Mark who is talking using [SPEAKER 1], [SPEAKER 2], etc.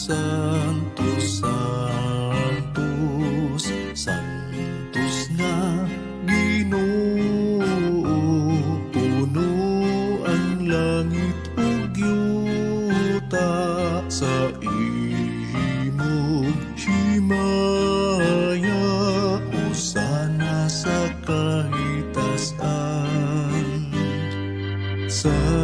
[SPEAKER 1] Santos, Santos, Santos nga Ginoo, puno ang langit ug yuta sa imong himaya, hosana sa kahitasan. Sa